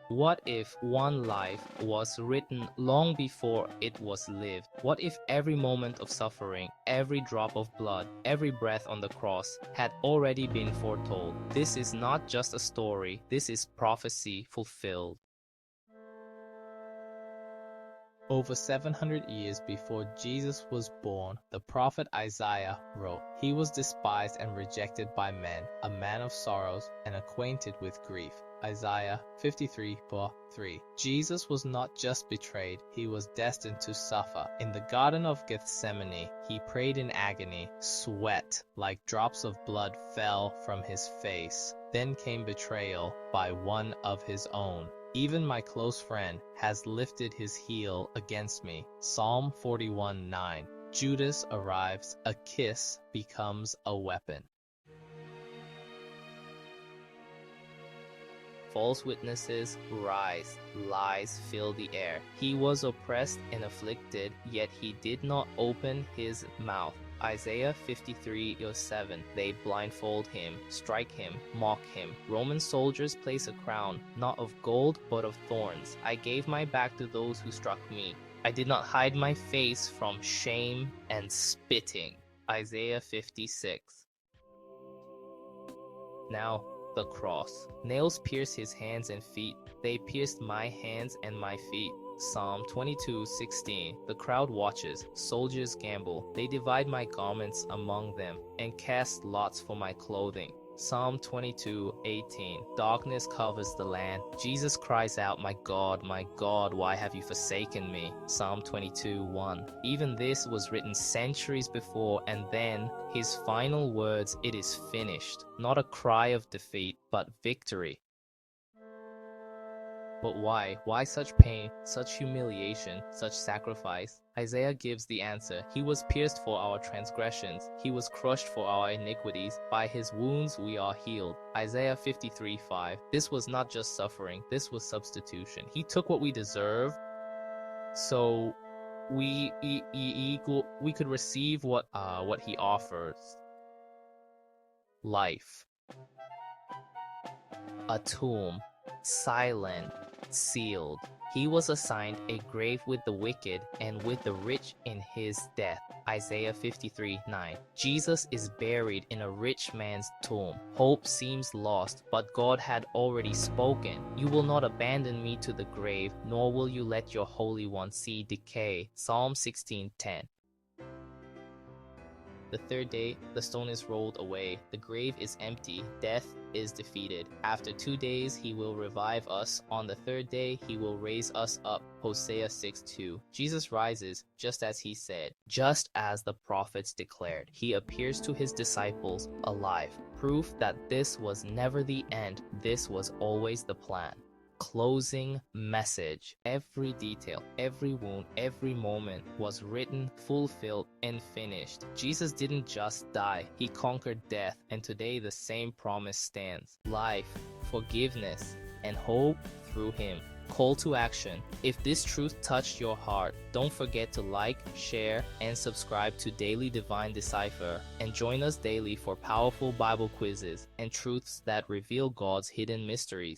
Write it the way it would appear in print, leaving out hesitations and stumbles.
What if one life was written long before it was lived? What if every moment of suffering, every drop of blood, every breath on the cross had already been foretold? This is not just a story, this is prophecy fulfilled. Over 700 years before Jesus was born, the prophet Isaiah wrote, "He was despised and rejected by men, a man of sorrows and acquainted with grief." Isaiah 53:3. Jesus was not just betrayed, he was destined to suffer. In the Garden of Gethsemane, he prayed in agony. Sweat, like drops of blood, fell from his face. Then came betrayal by one of his own. "Even my close friend has lifted his heel against me." Psalm 41:9. Judas arrives, a kiss becomes a weapon. False witnesses rise, lies fill the air. He was oppressed and afflicted, yet he did not open his mouth. Isaiah 53:7. They blindfold him, strike him, mock him. Roman soldiers place a crown, not of gold, but of thorns. I gave my back to those who struck me. I did not hide my face from shame and spitting. Isaiah 56. Now, the cross. Nails pierced his hands and feet. They pierced my hands and my feet. Psalm 22:16. The crowd watches, soldiers gamble. They divide my garments among them and cast lots for my clothing. Psalm 22:18. Darkness covers the land. Jesus cries out, my God, why have you forsaken me?" Psalm 22:1. Even this was written centuries before, and then his final words, "It is finished." Not a cry of defeat, but victory. But why? Why such pain, such humiliation, such sacrifice? Isaiah gives the answer. He was pierced for our transgressions. He was crushed for our iniquities. By his wounds we are healed. Isaiah 53:5. This was not just suffering. This was substitution. He took what we deserve, so we could receive what he offers. Life. A tomb. Silent. Sealed. He was assigned a grave with the wicked and with the rich in his death. Isaiah 53:9. Jesus is buried in a rich man's tomb. Hope seems lost, but God had already spoken. "You will not abandon me to the grave, nor will you let your Holy One see decay." Psalm 16:10. The third day, the stone is rolled away. The grave is empty. Death is defeated. After 2 days, he will revive us. On the third day, he will raise us up. Hosea 6:2. Jesus rises, just as he said, just as the prophets declared. He appears to his disciples alive. Proof that this was never the end. This was always the plan. Closing message. Every detail, every wound, every moment was written, fulfilled, and finished. Jesus didn't just die, he conquered death, and today the same promise stands. Life, forgiveness, and hope through him. Call to action. If this truth touched your heart, don't forget to like, share, and subscribe to Daily Divine Decipher, and join us daily for powerful Bible quizzes and truths that reveal God's hidden mysteries.